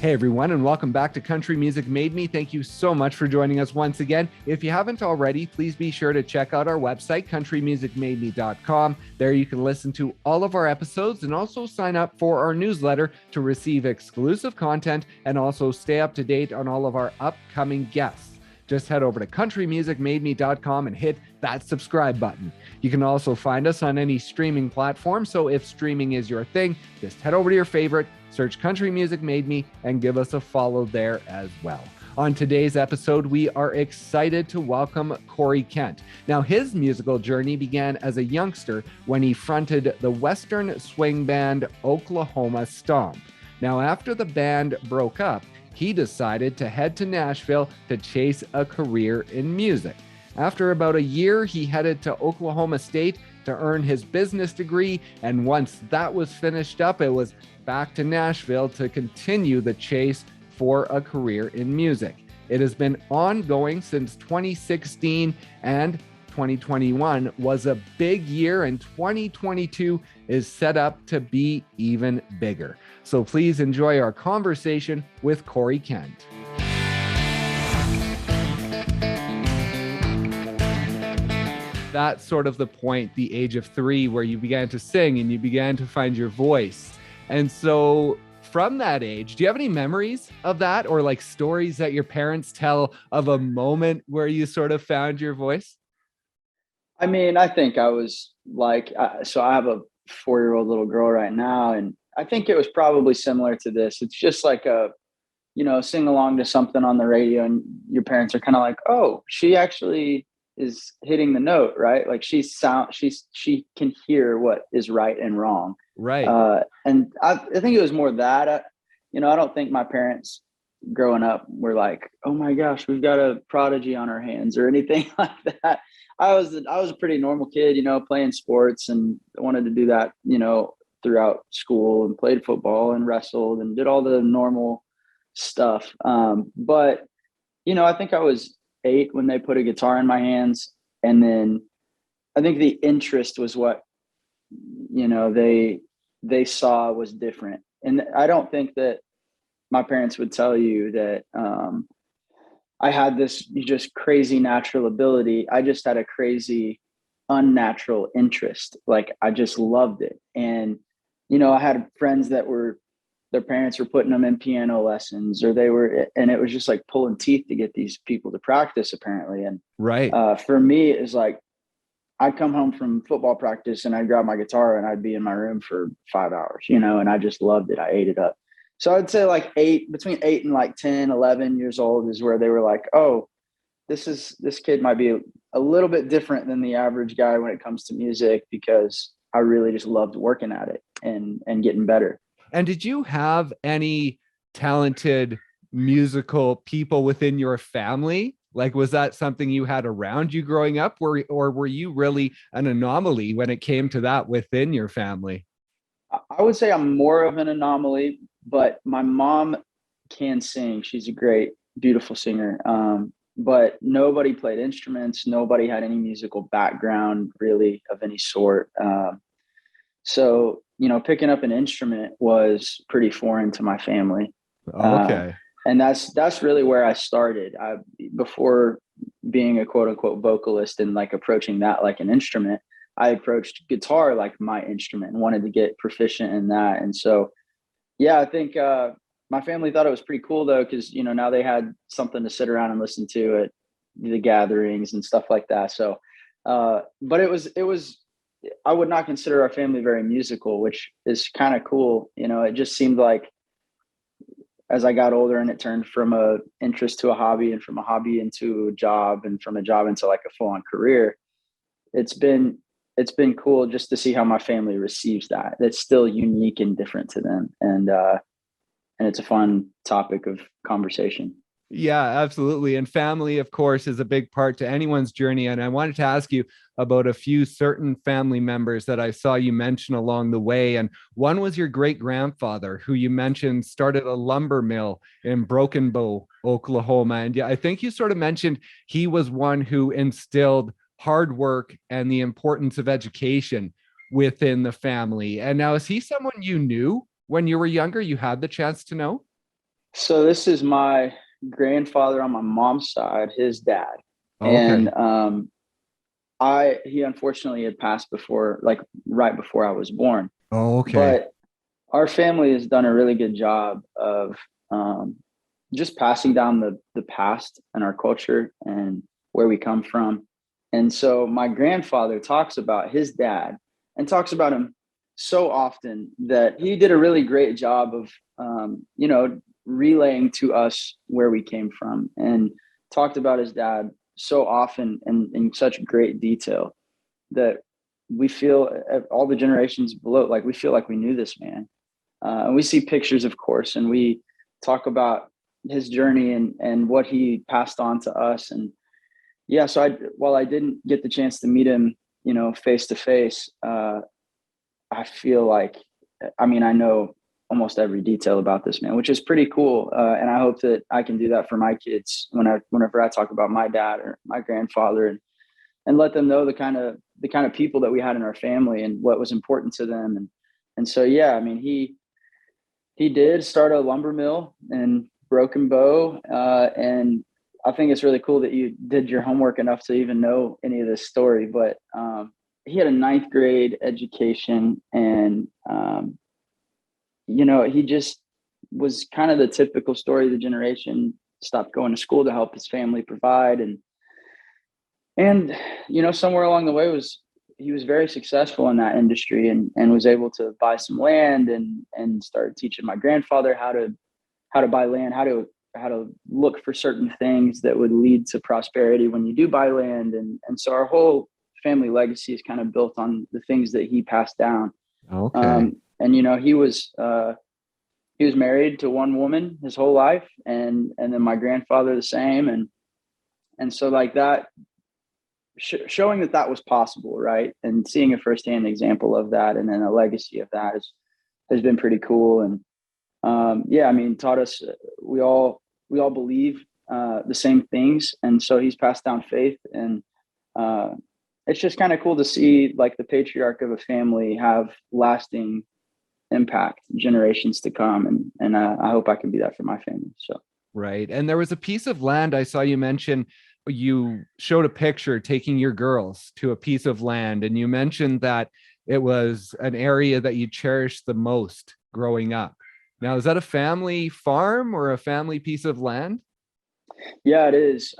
Hey everyone, and welcome back to Country Music Made Me. Thank you so much for joining us once again. If you haven't already, please be sure to check out our website, countrymusicmademe.com. There you can listen to all of our episodes and also sign up for our newsletter to receive exclusive content and also stay up to date on all of our upcoming guests. Just head over to countrymusicmademe.com and hit that subscribe button. You can also find us on any streaming platform. So if streaming is your thing, just head over to your favorite, search Country Music Made Me, and give us a follow there as well. On today's episode, we are excited to welcome Corey Kent. Now, his musical journey began as a youngster when he fronted the Western swing band Oklahoma Stomp. Now, after the band broke up, he decided to head to Nashville to chase a career in music. After about a year, he headed to Oklahoma State to earn his business degree, and once that was finished up, it was back to Nashville to continue the chase for a career in music. It has been ongoing since 2016, and 2021 was a big year, and 2022 is set up to be even bigger. So please enjoy our conversation with Corey Kent. That's sort of the point, the age of 3, where you began to sing and you began to find your voice. And so from that age, do you have any memories of that, or like stories that your parents tell of a moment where you sort of found your voice? I mean, I think I was like, so I have a 4-year-old little girl right now, and I think it was probably similar to this. It's just like sing along to something on the radio, and your parents are kind of like, oh, she actually is hitting the note, right? Like she can hear what is right and wrong. Right. And I think it was more that, I don't think my parents growing up were like, oh my gosh, we've got a prodigy on our hands or anything like that. I was a pretty normal kid, playing sports, and wanted to do that, throughout school, and played football and wrestled and did all the normal stuff. But, I think I was 8 when they put a guitar in my hands. And then I think the interest was what, they saw was different. And I don't think that my parents would tell you that, I had this just crazy natural ability. I just had a crazy unnatural interest. Like I just loved it. And, I had friends that their parents were putting them in piano lessons, and it was just like pulling teeth to get these people to practice apparently. And right. For me, it's like, I'd come home from football practice and I'd grab my guitar and I'd be in my room for 5 hours, and I just loved it. I ate it up. So I'd say like between 8 and like 10, 11 years old is where they were like, oh, this kid might be a little bit different than the average guy when it comes to music, because I really just loved working at it and getting better. And did you have any talented musical people within your family? Like, was that something you had around you growing up, or were you really an anomaly when it came to that within your family? I would say I'm more of an anomaly, but my mom can sing. She's a great, beautiful singer. But nobody played instruments. Nobody had any musical background really of any sort. So, picking up an instrument was pretty foreign to my family. Okay. And that's really where I started. Before being a quote unquote vocalist and like approaching that like an instrument, I approached guitar like my instrument and wanted to get proficient in that. And so, yeah, I think my family thought it was pretty cool though, because now they had something to sit around and listen to at the gatherings and stuff like that. So, but it was. I would not consider our family very musical, which is kind of cool. It just seemed like as I got older and it turned from a interest to a hobby, and from a hobby into a job, and from a job into like a full-on career, it's been cool just to see how my family receives that. That's still unique and different to them. And it's a fun topic of conversation. Yeah, absolutely. And family, of course, is a big part to anyone's journey. And I wanted to ask you about a few certain family members that I saw you mention along the way. And one was your great grandfather, who you mentioned started a lumber mill in Broken Bow, Oklahoma. And yeah, I think you sort of mentioned he was one who instilled hard work and the importance of education within the family. And now, is he someone you knew when you were younger, you had the chance to know? So this is my grandfather on my mom's side, his dad. Okay. And he unfortunately had passed before, like right before I was born. Okay. But our family has done a really good job of just passing down the past and our culture and where we come from. And so my grandfather talks about his dad and talks about him so often that he did a really great job of, relaying to us where we came from, and talked about his dad so often and in such great detail that we feel, all the generations below, like we feel like we knew this man. And we see pictures, of course, and we talk about his journey and what he passed on to us. And yeah, so while I didn't get the chance to meet him, face to face, I feel like, I mean, I know almost every detail about this man, which is pretty cool. And I hope that I can do that for my kids whenever I talk about my dad or my grandfather, and let them know the kind of people that we had in our family and what was important to them. And so, yeah, I mean, he did start a lumber mill in Broken Bow. And I think it's really cool that you did your homework enough to even know any of this story. But he had a ninth grade education, and he just was kind of the typical story of the generation. Stopped going to school to help his family provide, and somewhere along the way he was very successful in that industry, and was able to buy some land and started teaching my grandfather how to buy land, how to look for certain things that would lead to prosperity when you do buy land. And so our whole family legacy is kind of built on the things that he passed down. Okay. And he was married to one woman his whole life, and then my grandfather the same. And so like that, showing that was possible, right? And seeing a firsthand example of that, and then a legacy of that has been pretty cool. And I mean, taught us, we all believe the same things, and so he's passed down faith. And it's just kind of cool to see like the patriarch of a family have lasting impact generations to come, and I hope I can be that for my family. So Right. And there was a piece of land I saw you mention. You showed a picture taking your girls to a piece of land, and you mentioned that it was an area that you cherished the most growing up. Now, is that a family farm or a family piece of land? yeah, it is.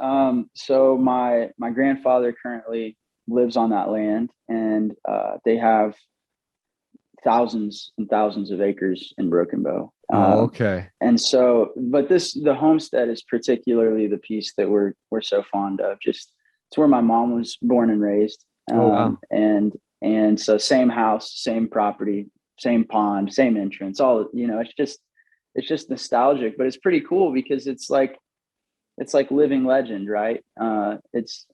So my grandfather currently lives on that land, and they have thousands and thousands of acres in Broken Bow. Oh, okay. And so, but the homestead is particularly the piece that we're so fond of. Just it's where my mom was born and raised. Oh, wow. And so same house, same property, same pond, same entrance, all, it's just nostalgic, but it's pretty cool because it's like living legend, right? If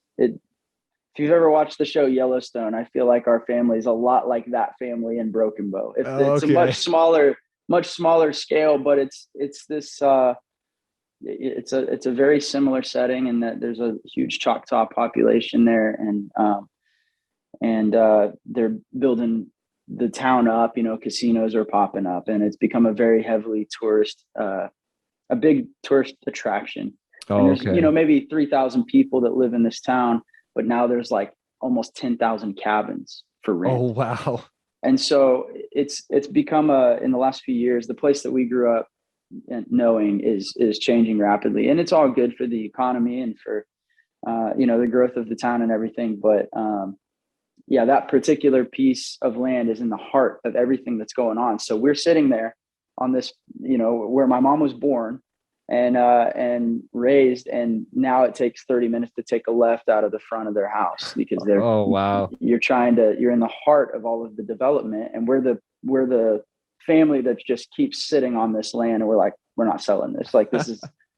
you've ever watched the show Yellowstone, I feel like our family is a lot like that family in Broken Bow. It's a Okay. much smaller scale, but it's this it's a very similar setting, in that there's a huge Choctaw population there, and they're building the town up. Casinos are popping up, and it's become a very heavily a big tourist attraction. And Oh, there's okay. maybe 3,000 people that live in this town, but now there's like almost 10,000 cabins for rent. Oh, wow. And so it's become in the last few years, the place that we grew up knowing is changing rapidly, and it's all good for the economy and for the growth of the town and everything. But that particular piece of land is in the heart of everything that's going on. So we're sitting there on this, where my mom was born and raised, and now it takes 30 minutes to take a left out of the front of their house, because Oh, wow. you're in the heart of all of the development, and we're the family that just keeps sitting on this land, and we're like, we're not selling this. Like, this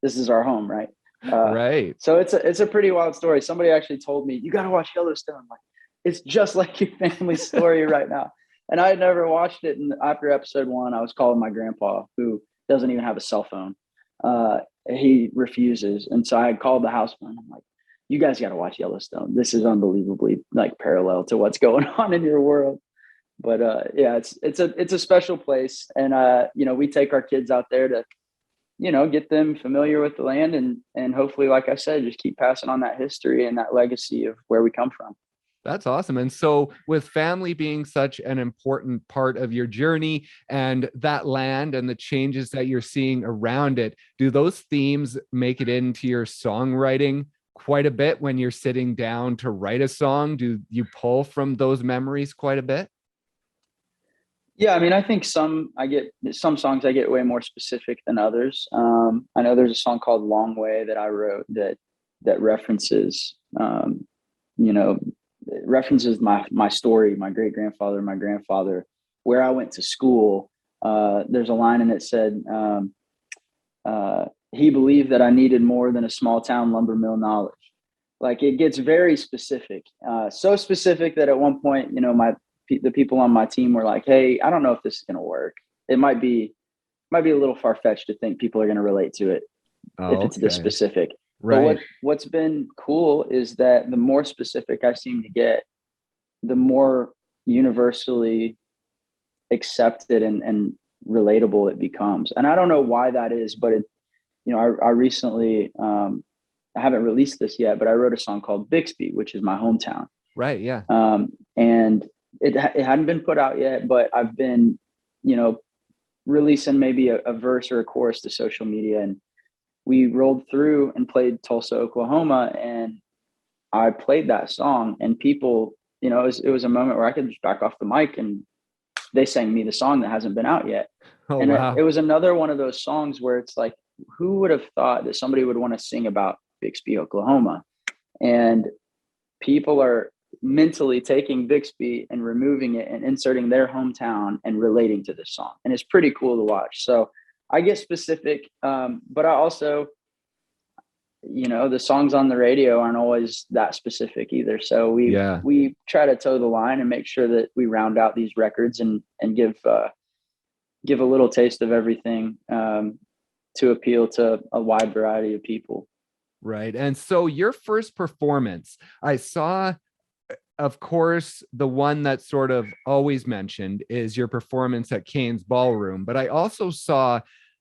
is our home, right? Right. So it's a pretty wild story. Somebody actually told me, you got to watch Yellowstone. Like, it's just like your family's story right now. And I had never watched it. And after episode 1, I was calling my grandpa, who doesn't even have a cell phone. He refuses. And so I had called the house phone. I'm like, you guys got to watch Yellowstone. This is unbelievably like parallel to what's going on in your world. But it's a special place. And we take our kids out there get them familiar with the land, and hopefully, like I said, just keep passing on that history and that legacy of where we come from. That's awesome. And so, with family being such an important part of your journey and that land and the changes that you're seeing around it, do those themes make it into your songwriting quite a bit when you're sitting down to write a song? Do you pull from those memories quite a bit? Yeah, I mean, I think some songs I get way more specific than others. I know there's a song called "Long Way" that I wrote that references, you know, it references my story, my great grandfather, my grandfather, where I went to school. There's a line in it said, "He believed that I needed more than a small town lumber mill knowledge." Like, it gets very specific, so specific that at one point, the people on my team were like, "Hey, I don't know if this is going to work. It might be a little far-fetched to think people are going to relate to it if it's this specific." Right. But what's been cool is that the more specific I seem to get, the more universally accepted and relatable it becomes. And I don't know why that is, but I recently, I haven't released this yet, but I wrote a song called Bixby, which is my hometown. Right. Yeah. And it hadn't been put out yet, but I've been, releasing maybe a verse or a chorus to social media, and we rolled through and played Tulsa, Oklahoma, and I played that song, and people, it was a moment where I could just back off the mic and they sang me the song that hasn't been out yet. Oh, and wow. it was another one of those songs where it's like, who would have thought that somebody would want to sing about Bixby, Oklahoma? And people are mentally taking Bixby and removing it and inserting their hometown and relating to this song. And it's pretty cool to watch. So I get specific, but I also, the songs on the radio aren't always that specific either. So we try to toe the line and make sure that we round out these records and give a little taste of everything, to appeal to a wide variety of people. Right. And so your first performance, I saw, of course, the one that's sort of always mentioned is your performance at Cain's Ballroom. But I also saw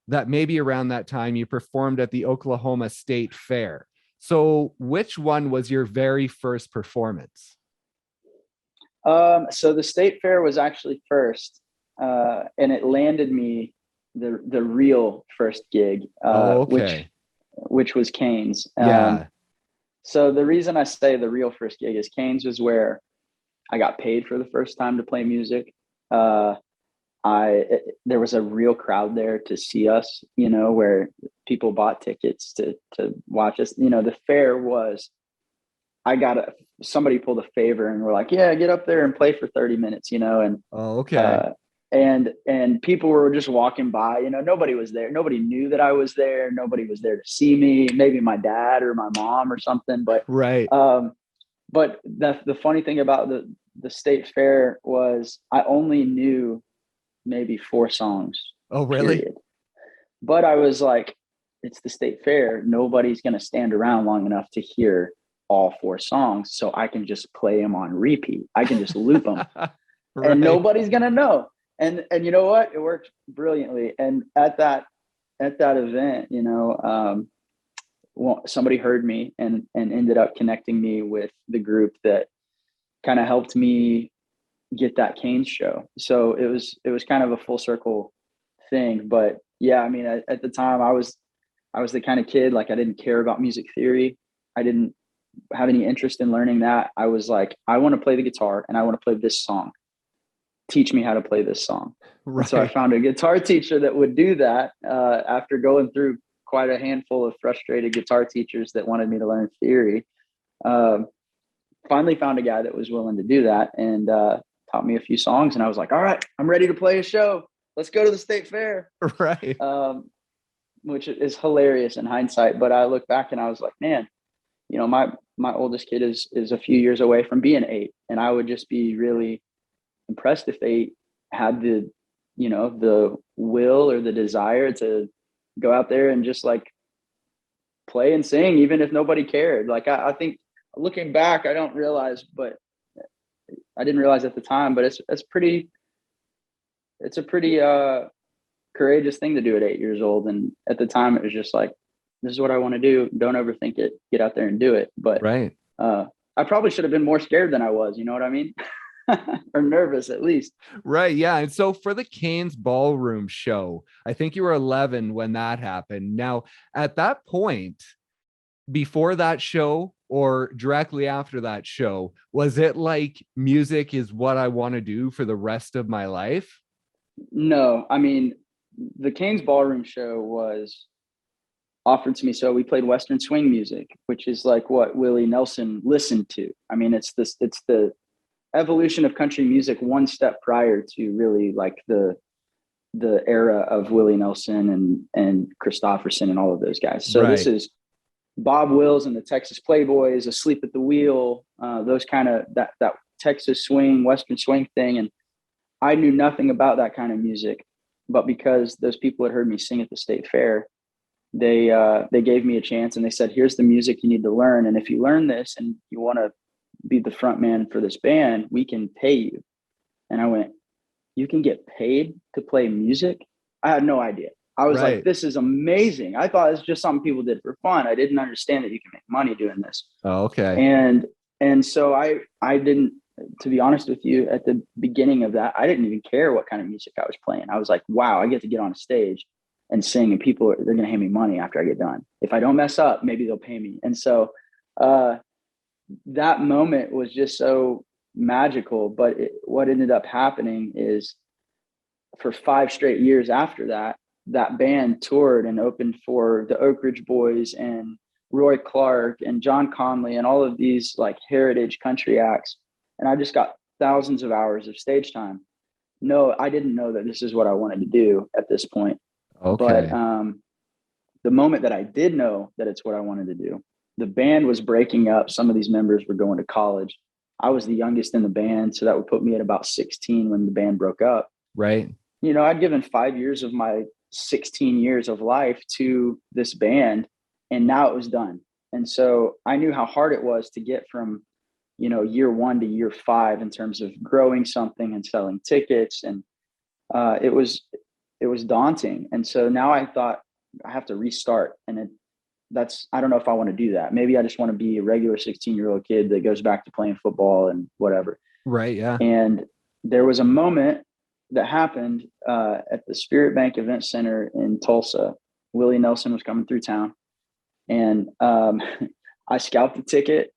that maybe around that time you performed at the Oklahoma State Fair. So which one was your very first performance? So the State Fair was actually first, and it landed me the real first gig, which was Cain's. Yeah. So the reason I say the real first gig is Cain's was where I got paid for the first time to play music. There was a real crowd there to see us, where people bought tickets to watch us. The fair was, somebody pulled a favor and we're like, yeah, get up there and play for 30 minutes, and and people were just walking by, nobody was there. Nobody knew that I was there. Nobody was there to see me, maybe my dad or my mom or something. But right. But the funny thing about the State Fair was I only knew maybe 4 songs. Oh, really? Period. But I was like, it's the State Fair. Nobody's going to stand around long enough to hear all 4 songs. So I can just play them on repeat. I can just loop them Right. and nobody's going to know. And you know what? It worked brilliantly. And at that event, somebody heard me and ended up connecting me with the group that kind of helped me get that Cain's show. So it was kind of a full circle thing. But yeah, I mean, at the time I was the kind of kid, like, I didn't care about music theory. I didn't have any interest in learning that. I was like, I want to play the guitar and I want to play this song. Teach me how to play this song. Right. So I found a guitar teacher that would do that, after going through quite a handful of frustrated guitar teachers that wanted me to learn theory. Finally found a guy that was willing to do that and taught me a few songs. And I was like, all right, I'm ready to play a show. Let's go to the State Fair. Right. Which is hilarious in hindsight. But I look back and I was like, man, my oldest kid is a few years away from being 8. And I would just be really impressed if they had the will or the desire to go out there and just like play and sing, even if nobody cared. Like, I think looking back, I didn't realize at the time, but it's a pretty courageous thing to do at 8 years old. And at the time it was just like, this is what I want to do. Don't overthink it. Get out there and do it. But Right. I probably should have been more scared than I was. You know what I mean? Or nervous at least. Right. Yeah. And so for the Cain's Ballroom show, I think you were 11 when that happened. Now, at that point, before that show or directly after that show, was it like music is what I want to do for the rest of my life? No, I mean, the Cain's Ballroom show was offered to me. So we played Western swing music, which is like what Willie Nelson listened to. I mean, it's the evolution of country music one step prior to really like the era of Willie Nelson and Christopherson and all of those guys. So This is Bob Wills and the Texas Playboys, Asleep at the Wheel, those kind of that Texas swing, Western swing thing. And I knew nothing about that kind of music, but because those people had heard me sing at the state fair, they gave me a chance and they said, here's the music you need to learn. And if you learn this and you want to be the front man for this band, we can pay you. And I went, you can get paid to play music? I had no idea. I was like, this is amazing. I thought it was just something people did for fun. I didn't understand that you can make money doing this. Oh, okay. And so I didn't, to be honest with you, at the beginning of that, I didn't even care what kind of music I was playing. I was like, wow, I get to get on a stage and sing and they're going to hand me money after I get done. If I don't mess up, maybe they'll pay me. And so that moment was just so magical. But what ended up happening is for 5 straight years after that, that band toured and opened for the Oak Ridge Boys and Roy Clark and John Conley and all of these like heritage country acts. And I just got thousands of hours of stage time. No, I didn't know that this is what I wanted to do at this point. Okay. But the moment that I did know that it's what I wanted to do, the band was breaking up. Some of these members were going to college. I was the youngest in the band. So that would put me at about 16 when the band broke up. Right. You know, I'd given 5 years of my 16 years of life to this band, and now it was done. And so I knew how hard it was to get from, you know, year 1 to year 5 in terms of growing something and selling tickets. And it was daunting. And so now I thought I have to restart. And I don't know if I want to do that. Maybe I just want to be a regular 16-year-old kid that goes back to playing football and whatever. Right. Yeah. And there was a moment that happened at the Spirit Bank Event Center in Tulsa. Willie Nelson was coming through town, and I scalped the ticket.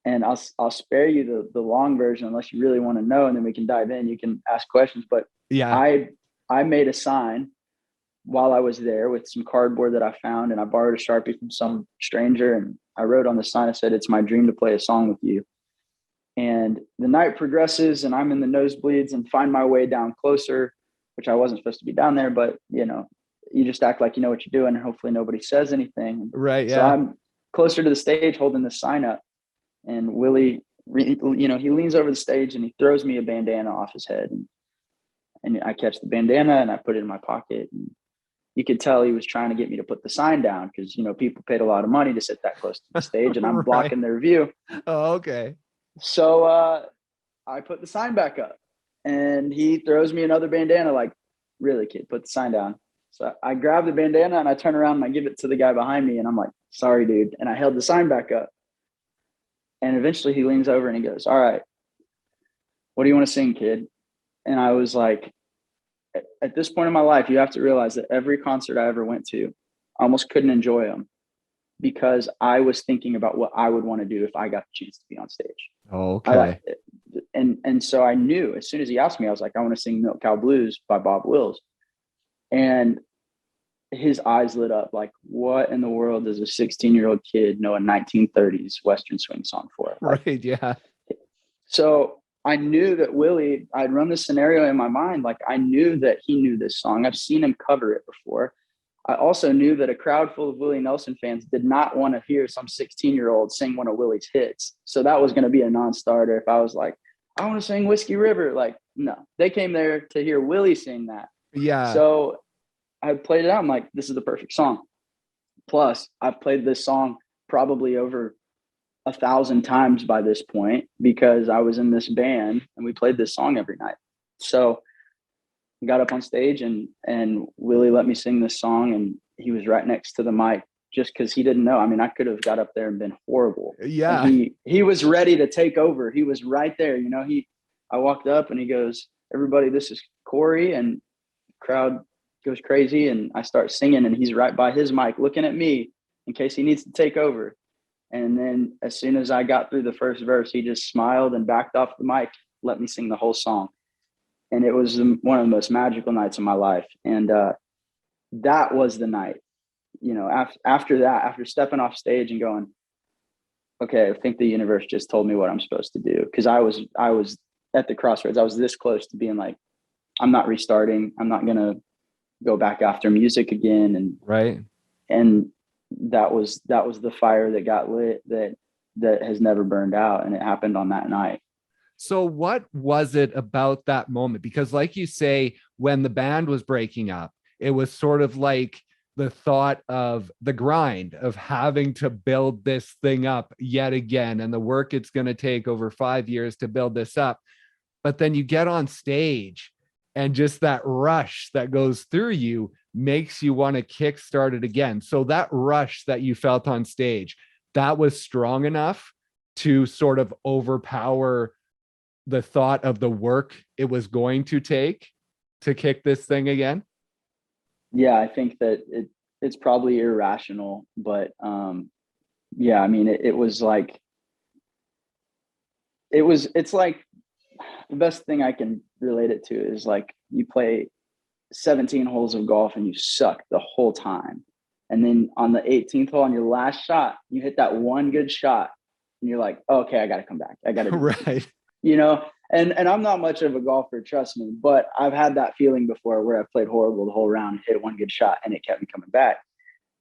And I'll spare you the long version unless you really want to know, and then we can dive in. You can ask questions. But yeah, I made a sign while I was there with some cardboard that I found, and I borrowed a Sharpie from some stranger, and I wrote on the sign, I said, "It's my dream to play a song with you." And the night progresses and I'm in the nosebleeds and find my way down closer, which I wasn't supposed to be down there, but you know, you just act like you know what you're doing and hopefully nobody says anything. Right. Yeah. So I'm closer to the stage holding the sign up, and Willie, you know, he leans over the stage and he throws me a bandana off his head, and I catch the bandana and I put it in my pocket. And you could tell he was trying to get me to put the sign down because, you know, people paid a lot of money to sit that close to the stage and I'm Right. blocking their view. Oh, okay. So I put the sign back up and he throws me another bandana, like, really, kid, put the sign down. So I grab the bandana and I turn around and I give it to the guy behind me and I'm like, sorry, dude. And I held the sign back up. And eventually he leans over and he goes, all right, what do you want to sing, kid? And I was like, at this point in my life, you have to realize that every concert I ever went to, I almost couldn't enjoy them because I was thinking about what I would want to do if I got the chance to be on stage. Okay. And so I knew as soon as he asked me, I was like, I want to sing Milk Cow Blues by Bob Wills. And his eyes lit up like, what in the world does a 16-year-old kid know a 1930s Western swing song for? Like, right. Yeah. So I knew that Willie, I'd run this scenario in my mind. Like I knew that he knew this song. I've seen him cover it before. I also knew that a crowd full of Willie Nelson fans did not want to hear some 16-year-old sing one of Willie's hits. So that was going to be a non-starter. If I was like, I want to sing Whiskey River. Like, no, they came there to hear Willie sing that. Yeah. So I played it out. I'm like, this is the perfect song. Plus I've played this song probably over 1,000 times by this point because I was in this band and we played this song every night. So got up on stage, and Willie let me sing this song, and he was right next to the mic just because he didn't know. I mean, I could have got up there and been horrible. Yeah. And he was ready to take over. He was right there. You know, I walked up and he goes, "Everybody, this is Corey," and crowd goes crazy. And I start singing, and he's right by his mic looking at me in case he needs to take over. And then as soon as I got through the first verse, he just smiled and backed off the mic, let me sing the whole song. And it was one of the most magical nights of my life. And that was the night, you know, after that, after stepping off stage and going, okay, I think the universe just told me what I'm supposed to do. Cause I was at the crossroads. I was this close to being like, I'm not restarting. I'm not going to go back after music again. And right. And that was the fire that got lit that has never burned out. And it happened on that night. So what was it about that moment? Because like you say, when the band was breaking up, it was sort of like the thought of the grind of having to build this thing up yet again, and the work it's going to take over 5 years to build this up. But then you get on stage, and just that rush that goes through you makes you want to kickstart it again. So that rush that you felt on stage, that was strong enough to sort of overpower the thought of the work it was going to take to kick this thing again. Yeah, I think that it's probably irrational, but yeah, I mean, it was like, it's like, the best thing I can relate it to is like you play 17 holes of golf and you suck the whole time. And then on the 18th hole, on your last shot, you hit that one good shot and you're like, oh, okay, I got to come back. I got to, right. You know, and I'm not much of a golfer, trust me, but I've had that feeling before where I've played horrible the whole round, hit one good shot, and it kept me coming back.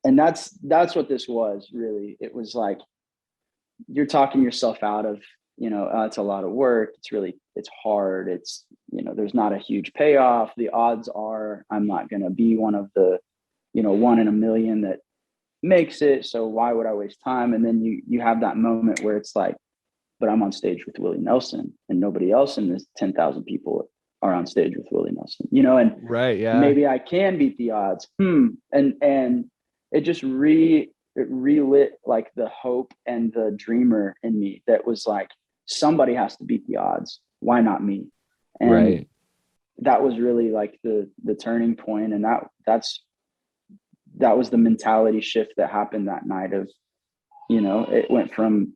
And that's what this was really. It was like, you're talking yourself out of, you know, it's a lot of work. It's hard. It's, you know, there's not a huge payoff. The odds are I'm not going to be one of the, you know, 1 in a million that makes it. So why would I waste time? And then you have that moment where it's like, but I'm on stage with Willie Nelson, and nobody else in this 10,000 people are on stage with Willie Nelson, you know, and right. Yeah. Maybe I can beat the odds. And it just relit like the hope and the dreamer in me that was like, somebody has to beat the odds. Why not me? And right. That was really like the turning point. And that was the mentality shift that happened that night of, you know, it went from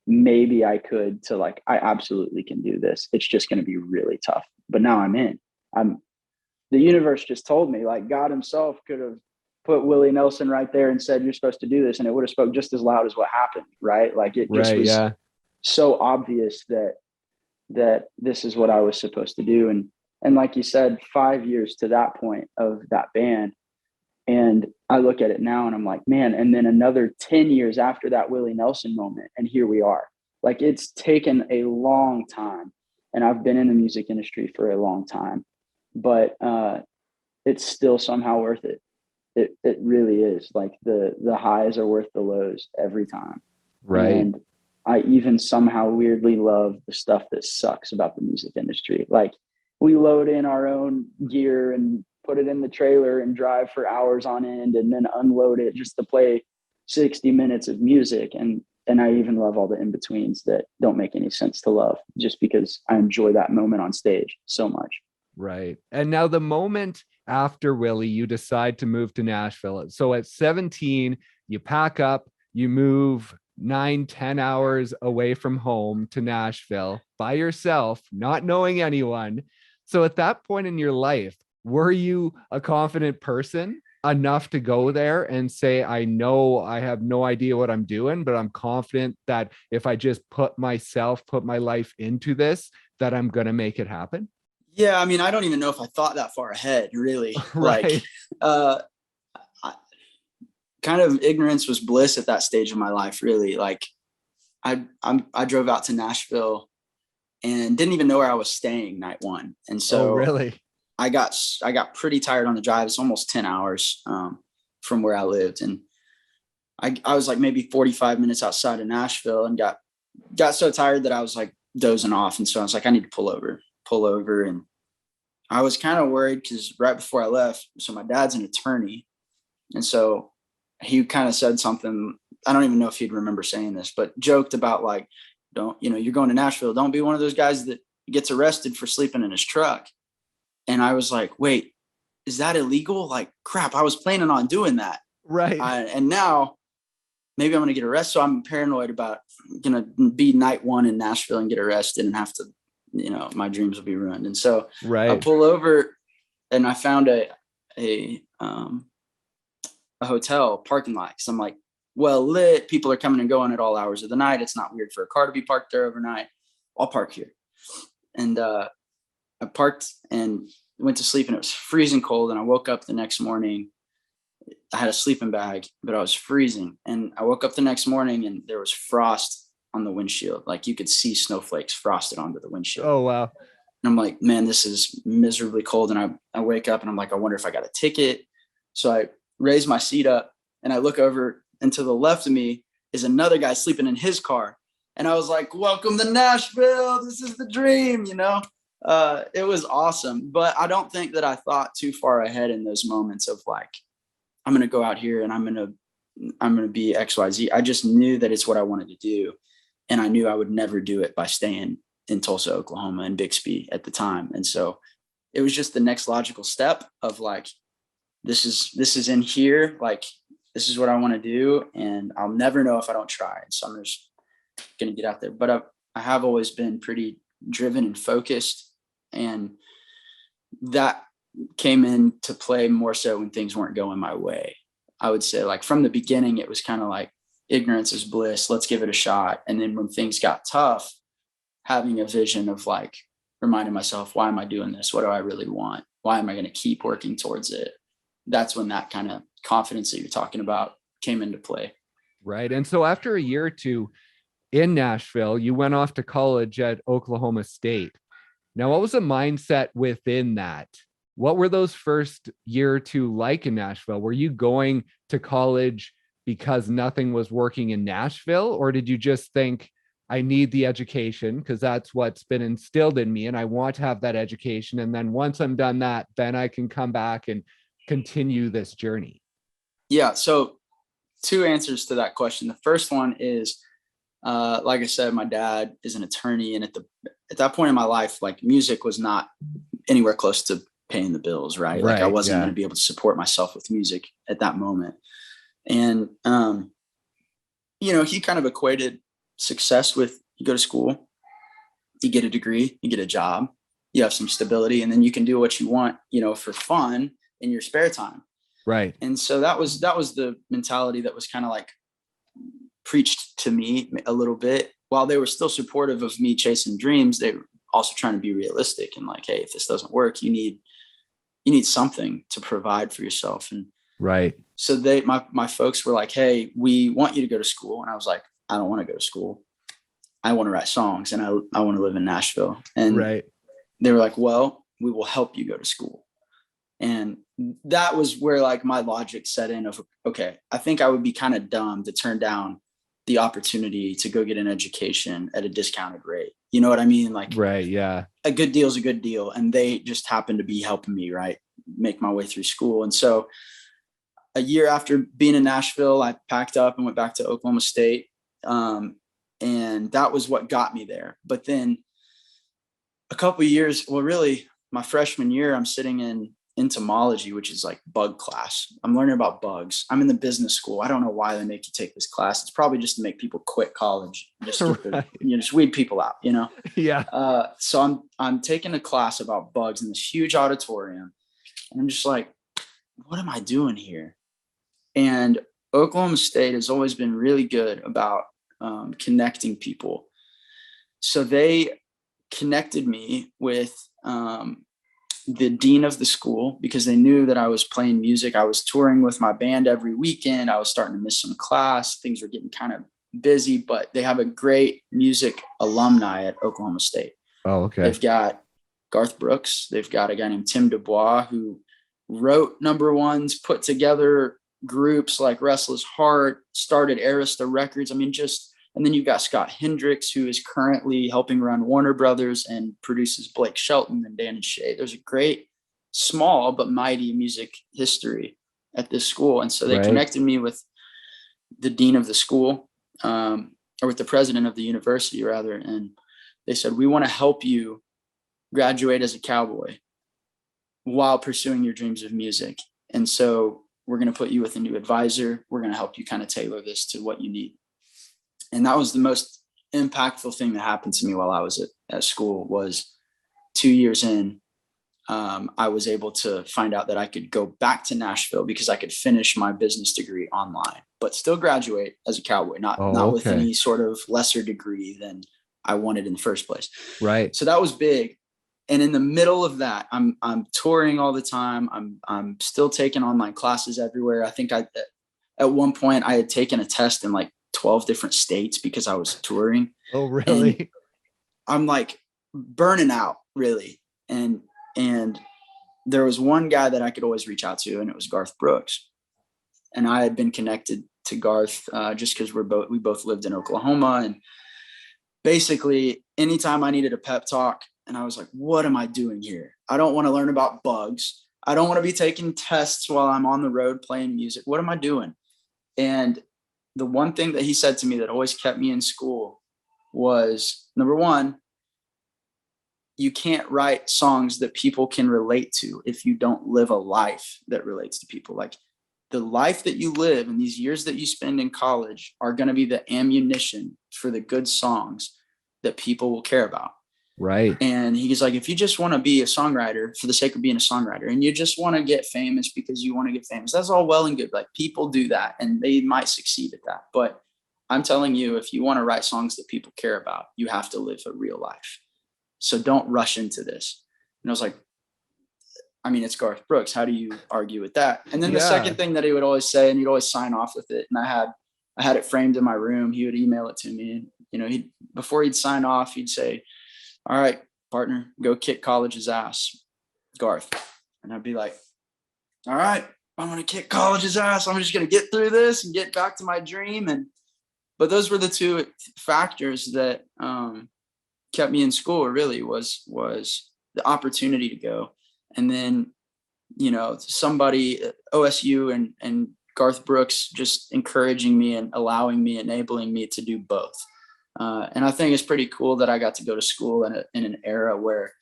maybe I could to like, I absolutely can do this. It's just going to be really tough. But now I'm in. The universe just told me, like God himself could have put Willie Nelson right there and said, you're supposed to do this. And it would have spoke just as loud as what happened. Right. Like it just was so obvious that this is what I was supposed to do. And like you said, 5 years to that point of that band. And I look at it now and I'm like, man, and then another 10 years after that Willie Nelson moment. And here we are. Like it's taken a long time. And I've been in the music industry for a long time, but it's still somehow worth it. It really is. Like the highs are worth the lows every time. Right. And I even somehow weirdly love the stuff that sucks about the music industry. Like we load in our own gear and put it in the trailer and drive for hours on end and then unload it just to play 60 minutes of music. And I even love all the in-betweens that don't make any sense to love just because I enjoy that moment on stage so much. Right. And now the moment after Willie, you decide to move to Nashville. So at 17, you pack up, you move 9-10 hours away from home to Nashville by yourself, not knowing anyone. So at that point in your life, were you a confident person enough to go there and say, I know I have no idea what I'm doing, but I'm confident that if I just put my life into this, that I'm going to make it happen? Yeah. I mean, I don't even know if I thought that far ahead, really. Right. Like, kind of ignorance was bliss at that stage of my life, really. Like I drove out to Nashville and didn't even know where I was staying night one. And so really? I got pretty tired on the drive. It's almost 10 hours from where I lived. And I was like maybe 45 minutes outside of Nashville and got so tired that I was like dozing off. And so I was like, I need to pull over. And I was kind of worried because right before I left, so my dad's an attorney. And so he kind of said something, I don't even know if he'd remember saying this, but joked about like, you're going to Nashville. Don't be one of those guys that gets arrested for sleeping in his truck. And I was like, wait, is that illegal? Like, crap, I was planning on doing that. Right. And now maybe I'm going to get arrested. So I'm paranoid about going to be night one in Nashville and get arrested and have to, my dreams will be ruined. And so I pull over and I found a hotel parking lot. So I'm like, well lit, people are coming and going at all hours of the night. It's not weird for a car to be parked there overnight. I'll park here. And I parked and went to sleep, and it was freezing cold. And I woke up the next morning. I had a sleeping bag, but I was freezing. And I woke up the next morning and there was frost on the windshield. Like you could see snowflakes frosted onto the windshield. Oh, wow. And I'm like, man, this is miserably cold. And I wake up and I'm like, I wonder if I got a ticket. So I raise my seat up and I look over, and to the left of me is another guy sleeping in his car. And I was like, welcome to Nashville. This is the dream, It was awesome. But I don't think that I thought too far ahead in those moments of like, I'm going to go out here and I'm going to be XYZ. I just knew that it's what I wanted to do. And I knew I would never do it by staying in Tulsa, Oklahoma and Bixby at the time. And so it was just the next logical step of like, this is in here. Like, this is what I want to do. And I'll never know if I don't try. So I'm just going to get out there. But I have always been pretty driven and focused. And that came into play more so when things weren't going my way. I would say like from the beginning, it was kind of like ignorance is bliss. Let's give it a shot. And then when things got tough, having a vision of like reminding myself, why am I doing this? What do I really want? Why am I going to keep working towards it? That's when that kind of confidence that you're talking about came into play. Right. And so after a year or two in Nashville, you went off to college at Oklahoma State. Now, what was the mindset within that? What were those first year or two like in Nashville? Were you going to college because nothing was working in Nashville? Or did you just think, I need the education because that's what's been instilled in me and I want to have that education. And then once I'm done that, then I can come back and continue this journey? Yeah. So 2 answers to that question. The first one is, like I said, my dad is an attorney. And at that point in my life, like music was not anywhere close to paying the bills. Right. Like I wasn't going to be able to support myself with music at that moment. And, he kind of equated success with you go to school, you get a degree, you get a job, you have some stability, and then you can do what you want, for fun in your spare time. Right. And so that was the mentality that was kind of like preached to me a little bit. While they were still supportive of me chasing dreams, they were also trying to be realistic and like, hey, if this doesn't work, you need something to provide for yourself. And right. So my folks were like, hey, we want you to go to school. And I was like, I don't want to go to school. I want to write songs and I want to live in Nashville. And they were like, well, we will help you go to school. And that was where like my logic set in of, okay, I think I would be kind of dumb to turn down the opportunity to go get an education at a discounted rate. You know what I mean? Like, right. Yeah. A good deal is a good deal. And they just happened to be helping me, right, make my way through school. And so a year after being in Nashville, I packed up and went back to Oklahoma State. And that was what got me there. But then a couple of years, well, really my freshman year, I'm sitting in entomology, which is like bug class. I'm learning about bugs. I'm in the business school. I don't know why they make you take this class. It's probably just to make people quit college, just just weed people out, Yeah. So I'm taking a class about bugs in this huge auditorium, and I'm just like, what am I doing here? And Oklahoma State has always been really good about connecting people. So they connected me with the dean of the school because they knew that I was playing music. I was touring with my band every weekend. I was starting to miss some class. Things were getting kind of busy, but they have a great music alumni at Oklahoma State. Oh, okay. They've got Garth Brooks. They've got a guy named Tim Dubois who wrote number ones, put together groups like Restless Heart, started Arista Records. I mean, just And then you've got Scott Hendricks, who is currently helping run Warner Brothers and produces Blake Shelton and Dan and Shay. There's a great, small but mighty music history at this school. And so they connected me with the dean of the school, or with the president of the university rather. And they said, we want to help you graduate as a cowboy while pursuing your dreams of music. And so we're going to put you with a new advisor. We're going to help you kind of tailor this to what you need. And that was the most impactful thing that happened to me while I was at school. Was 2 years in, I was able to find out that I could go back to Nashville because I could finish my business degree online, but still graduate as a cowboy, not with any sort of lesser degree than I wanted in the first place. Right. So that was big. And in the middle of that, I'm touring all the time. I'm still taking online classes everywhere. I think at one point I had taken a test in like 12 different states because I was touring. Oh, really? And I'm like burning out, really. And there was one guy that I could always reach out to, and it was Garth Brooks. And I had been connected to Garth just because we both lived in Oklahoma. And basically anytime I needed a pep talk, and I was like, what am I doing here? I don't want to learn about bugs. I don't want to be taking tests while I'm on the road playing music. What am I doing? And the one thing that he said to me that always kept me in school was, number one, you can't write songs that people can relate to if you don't live a life that relates to people. Like, the life that you live and these years that you spend in college are going to be the ammunition for the good songs that people will care about. Right. And he's like, if you just want to be a songwriter for the sake of being a songwriter, and you just want to get famous because you want to get famous, that's all well and good. Like, people do that and they might succeed at that. But I'm telling you, if you want to write songs that people care about, you have to live a real life. So don't rush into this. And I was like, I mean, it's Garth Brooks. How do you argue with that? And then the second thing that he would always say, and he'd always sign off with it, and I had it framed in my room. He would email it to me. And, before he'd sign off, he'd say, all right, partner, go kick college's ass, Garth. And I'd be like, all right, I'm going to kick college's ass. I'm just going to get through this and get back to my dream. But those were the two factors that kept me in school, really, was the opportunity to go. And then, somebody, OSU and Garth Brooks, just encouraging me and allowing me, enabling me to do both. And I think it's pretty cool that I got to go to school in an era where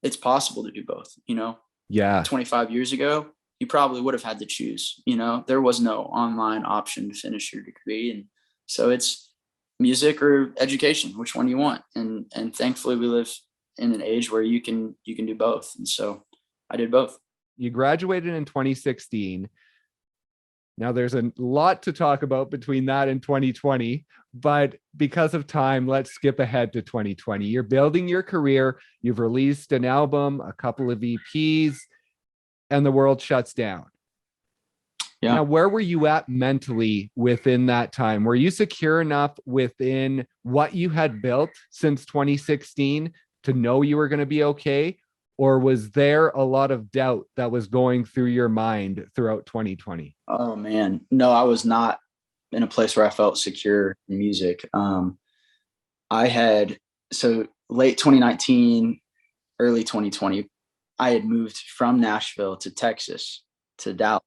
it's possible to do both. 25 years ago, you probably would have had to choose. There was no online option to finish your degree. And so it's music or education, which one you want. And thankfully we live in an age where you can do both. And so I did both. You graduated in 2016. Now, there's a lot to talk about between that and 2020, but because of time, let's skip ahead to 2020. You're building your career. You've released an album, a couple of EPs, and the world shuts down. Yeah. Now, where were you at mentally within that time? Were you secure enough within what you had built since 2016 to know you were going to be okay? Or was there a lot of doubt that was going through your mind throughout 2020? Oh, man. No, I was not in a place where I felt secure in music. So late 2019, early 2020, I had moved from Nashville to Texas, to Dallas.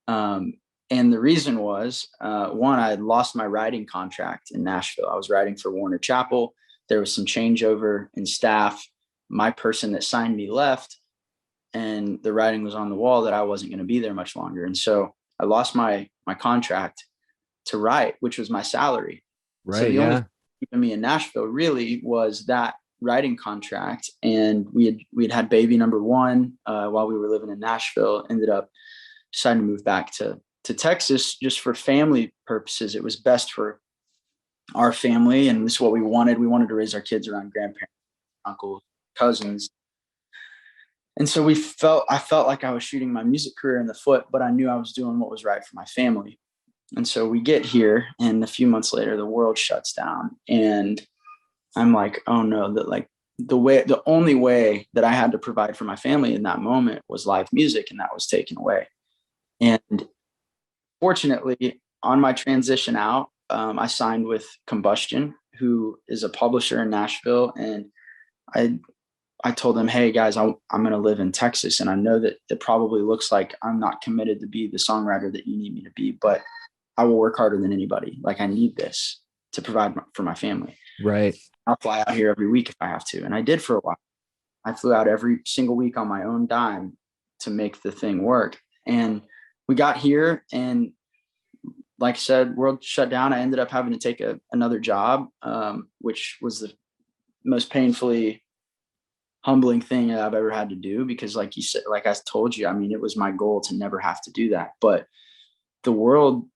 And the reason was, one, I had lost my writing contract in Nashville. I was writing for Warner Chappell. There was some changeover in staff. My person that signed me left, and the writing was on the wall that I wasn't going to be there much longer. And so I lost my contract to write, which was my salary. Right. So the only thing keeping me in Nashville really was that writing contract. And we had baby number one while we were living in Nashville. Ended up deciding to move back to Texas just for family purposes. It was best for our family, and this is what we wanted. We wanted to raise our kids around grandparents, uncles, cousins. And so I felt like I was shooting my music career in the foot, but I knew I was doing what was right for my family. And so we get here, and a few months later, the world shuts down. And I'm like, oh no, the only way that I had to provide for my family in that moment was live music, and that was taken away. And fortunately, on my transition out, I signed with Combustion, who is a publisher in Nashville. And I told them, hey guys, I'm going to live in Texas. And I know that it probably looks like I'm not committed to be the songwriter that you need me to be, but I will work harder than anybody. Like, I need this to provide for my family. Right. I'll fly out here every week if I have to. And I did for a while. I flew out every single week on my own dime to make the thing work. And we got here, and like I said, world shut down. I ended up having to take another job, which was the most painfully humbling thing that I've ever had to do, because like you said, like I told you, I mean, it was my goal to never have to do that, but the world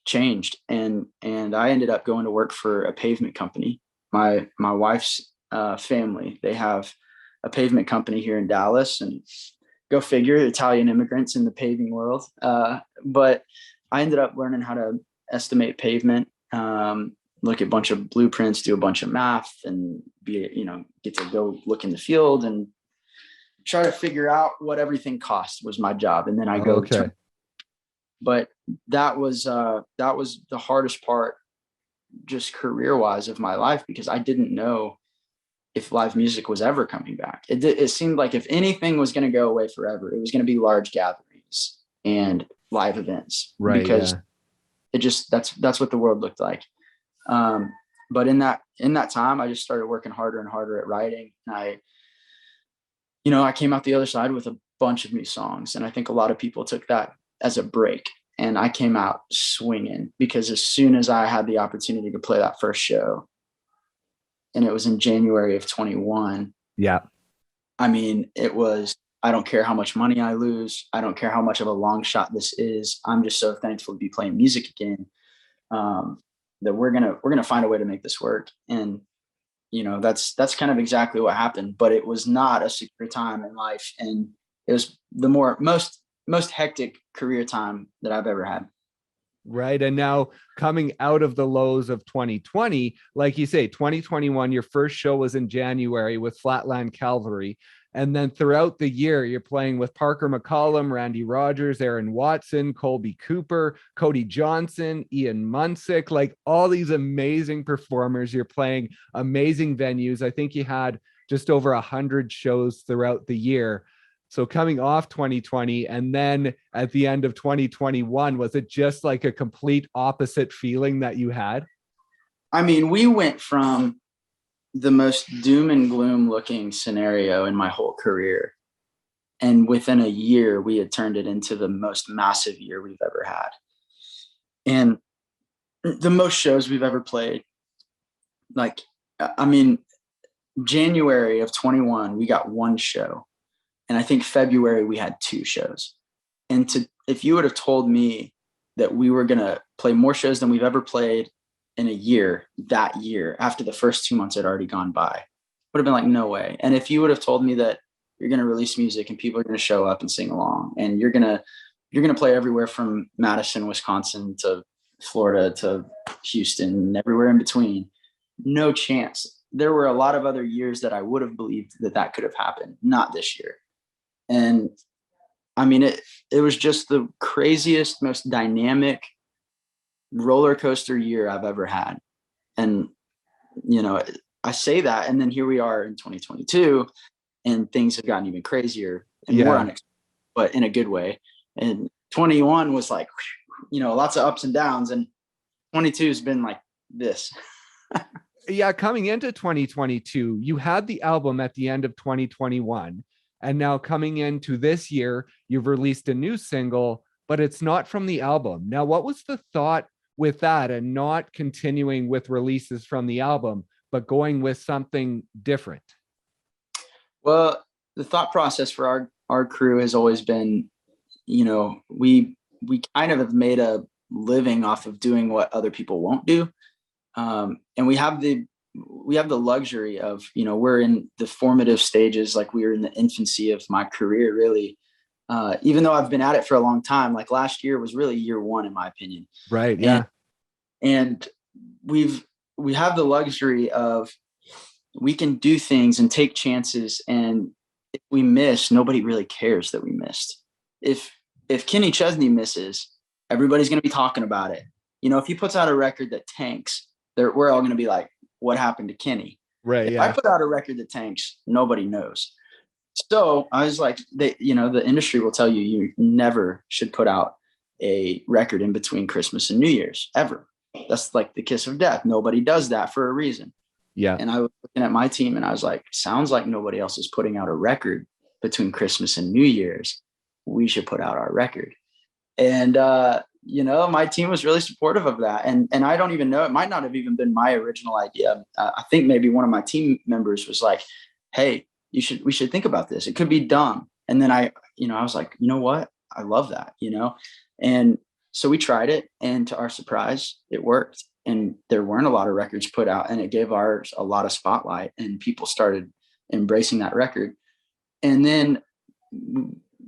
changed, and I ended up going to work for a pavement company. My wife's family, they have a pavement company here in Dallas, and go figure, Italian immigrants in the paving world. But I ended up learning how to estimate pavement, look at a bunch of blueprints, do a bunch of math, and get to go look in the field and try to figure out what everything cost was my job. And then I go, but that was the hardest part, just career wise, of my life, because I didn't know if live music was ever coming back. It seemed like if anything was going to go away forever, it was going to be large gatherings and live events, right? Because it just, that's what the world looked like. But in that time, I just started working harder and harder at writing. And I came out the other side with a bunch of new songs. And I think a lot of people took that as a break. And I came out swinging, because as soon as I had the opportunity to play that first show, and it was in January of 21. Yeah. I mean, it was, I don't care how much money I lose. I don't care how much of a long shot this is. I'm just so thankful to be playing music again. That we're gonna find a way to make this work. And that's kind of exactly what happened. But it was not a secure time in life, and it was the most hectic career time that I've ever had. Right. And now, coming out of the lows of 2020, like you say, 2021, your first show was in January with Flatland Calvary. And then throughout the year, you're playing with Parker McCollum, Randy Rogers, Aaron Watson, Kolby Cooper, Cody Johnson, Ian Munsick, like all these amazing performers. You're playing amazing venues. I think you had just over 100 shows throughout the year. So coming off 2020, and then at the end of 2021, was it just like a complete opposite feeling that you had? I mean, we went from the most doom and gloom looking scenario in my whole career, and within a year, we had turned it into the most massive year we've ever had. And the most shows we've ever played. Like, I mean, January of 21, we got one show. And I think February we had 2 shows. And if you would have told me that we were going to play more shows than we've ever played in a year, that year, after the first 2 months had already gone by, would have been like, no way. And if you would have told me that you're going to release music and people are going to show up and sing along, and you're going to play everywhere from Madison, Wisconsin to Florida to Houston and everywhere in between, no chance. There were a lot of other years that I would have believed that could have happened, not this year. And I mean, it was just the craziest, most dynamic roller coaster year I've ever had. And, I say that, and then here we are in 2022, and things have gotten even crazier and more unexpected, but in a good way. And 21 was like, lots of ups and downs, and 22 has been like this. Yeah. Coming into 2022, you had the album at the end of 2021. And now coming into this year, you've released a new single, but it's not from the album. Now, what was the thought with that, and not continuing with releases from the album, but going with something different? Well, the thought process for our crew has always been, we kind of have made a living off of doing what other people won't do. And we have the luxury of, we're in the formative stages, like we were in the infancy of my career, really. Even though I've been at it for a long time, like last year was really year one, in my opinion. Right. Yeah. And we have the luxury of, we can do things and take chances. And if we miss, nobody really cares that we missed. If Kenny Chesney misses, everybody's going to be talking about it. You know, if he puts out a record that tanks, we're all going to be like, what happened to Kenny? Right. If Yeah. I put out a record that tanks, nobody knows. So I was like, the industry will tell you never should put out a record in between Christmas and New Year's ever. That's like the kiss of death. Nobody does that for a reason. Yeah. And I was looking at my team and I was like, sounds like nobody else is putting out a record between Christmas and New Year's. We should put out our record. And, my team was really supportive of that. And I don't even know, it might not have even been my original idea. I think maybe one of my team members was like, hey, we should think about this. It could be dumb. And then I was like, you know what? I love that, And so we tried it, and to our surprise, it worked. And there weren't a lot of records put out, and it gave ours a lot of spotlight, and people started embracing that record. And then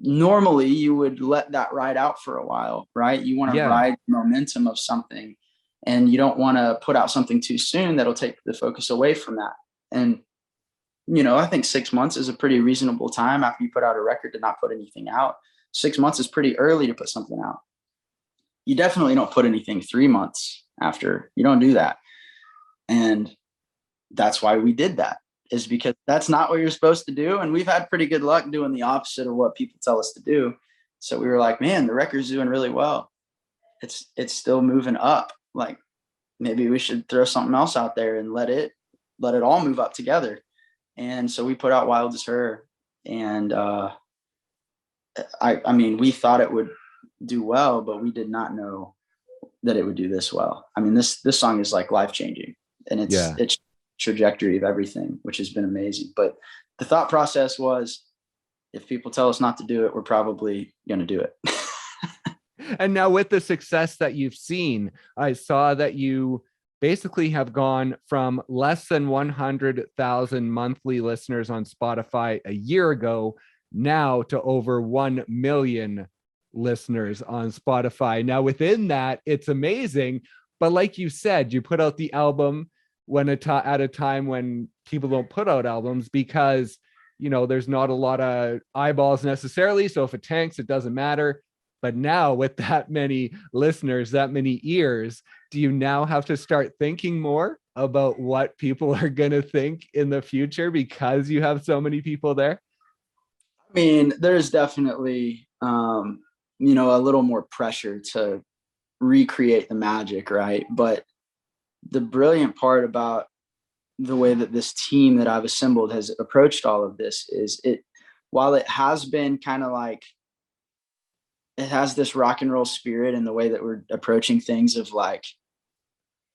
normally you would let that ride out for a while, right? You want to ride the momentum of something, and you don't want to put out something too soon that'll take the focus away from that. And I think 6 months is a pretty reasonable time after you put out a record to not put anything out. 6 months is pretty early to put something out. You definitely don't put anything 3 months after. You don't do that. And that's why we did that, is because that's not what you're supposed to do. And we've had pretty good luck doing the opposite of what people tell us to do. So we were like, man, the record's doing really well. It's still moving up. Like, maybe we should throw something else out there and let it all move up together. And so we put out Wild as Her. And we thought it would do well, but we did not know that it would do this well. I mean, this song is like life-changing, and it's trajectory of everything, which has been amazing. But the thought process was, if people tell us not to do it, we're probably going to do it. And now with the success that you've seen, I saw that you basically have gone from less than 100,000 monthly listeners on Spotify a year ago now to over 1 million listeners on Spotify. Now within that, it's amazing. But like you said, you put out the album at a time when people don't put out albums because, there's not a lot of eyeballs necessarily. So if it tanks, it doesn't matter. But now with that many listeners, that many ears, do you now have to start thinking more about what people are going to think in the future because you have so many people there? I mean, there's definitely, a little more pressure to recreate the magic, right? But the brilliant part about the way that this team that I've assembled has approached all of this is while it has been kind of like, it has this rock and roll spirit in the way that we're approaching things of like,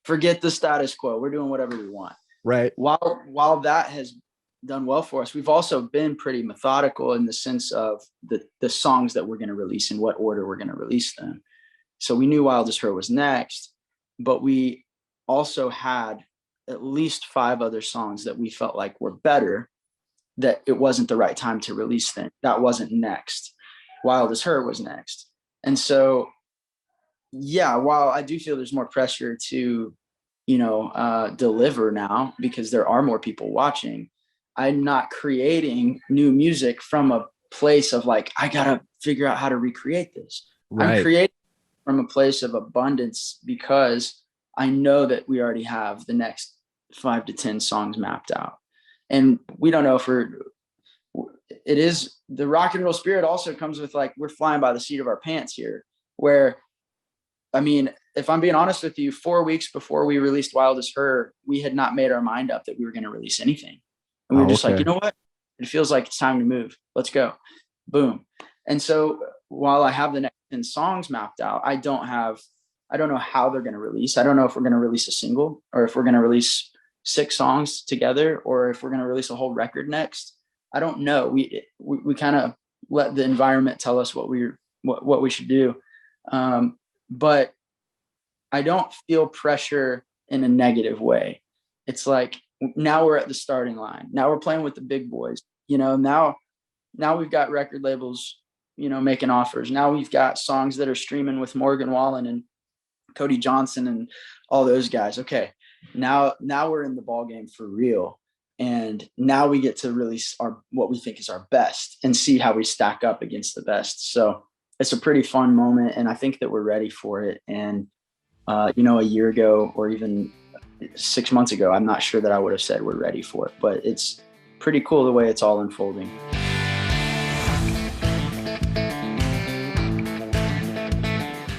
forget the status quo. We're doing whatever we want. Right. While that has done well for us, we've also been pretty methodical in the sense of the songs that we're going to release and what order we're going to release them. So we knew Wild as Her was next, but we also had at least 5 other songs that we felt like were better, that it wasn't the right time to release them. That wasn't next. Wild as Her was next. And so, while I do feel there's more pressure to, deliver now because there are more people watching, I'm not creating new music from a place of like, I got to figure out how to recreate this. Right. I'm creating from a place of abundance because I know that we already have the next 5 to 10 songs mapped out. And we don't know if it is the rock and roll spirit also comes with like, we're flying by the seat of our pants here, where, I mean, if I'm being honest with you, 4 weeks before we released Wild as Her, we had not made our mind up that we were going to release anything. And we were just like, you know what? It feels like it's time to move. Let's go. Boom. And so while I have the next 10 songs mapped out, I don't know how they're going to release. I don't know if we're going to release a single or if we're going to release 6 songs together or if we're going to release a whole record next. I don't know. We kind of let the environment tell us what we should do. But I don't feel pressure in a negative way. It's like, now we're at the starting line. Now we're playing with the big boys, now we've got record labels, making offers. Now we've got songs that are streaming with Morgan Wallen and Cody Johnson and all those guys. Okay. Now we're in the ball game for real. And now we get to release what we think is our best and see how we stack up against the best. So it's a pretty fun moment. And I think that we're ready for it. And a year ago or even 6 months ago, I'm not sure that I would have said we're ready for it, but it's pretty cool the way it's all unfolding.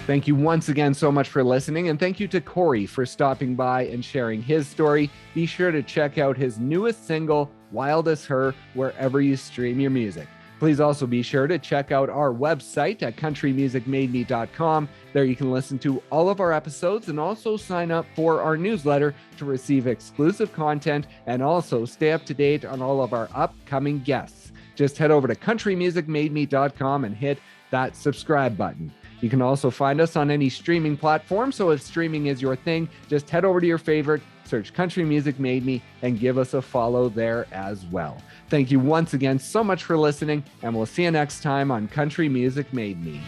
Thank you once again so much for listening, and thank you to Corey for stopping by and sharing his story. Be sure to check out his newest single, Wild as Her, wherever you stream your music. Please also be sure to check out our website at countrymusicmademe.com. There you can listen to all of our episodes and also sign up for our newsletter to receive exclusive content and also stay up to date on all of our upcoming guests. Just head over to countrymusicmademe.com and hit that subscribe button. You can also find us on any streaming platform, so if streaming is your thing, just head over to your favorite, search Country Music Made Me, and give us a follow there as well. Thank you once again so much for listening, and we'll see you next time on Country Music Made Me.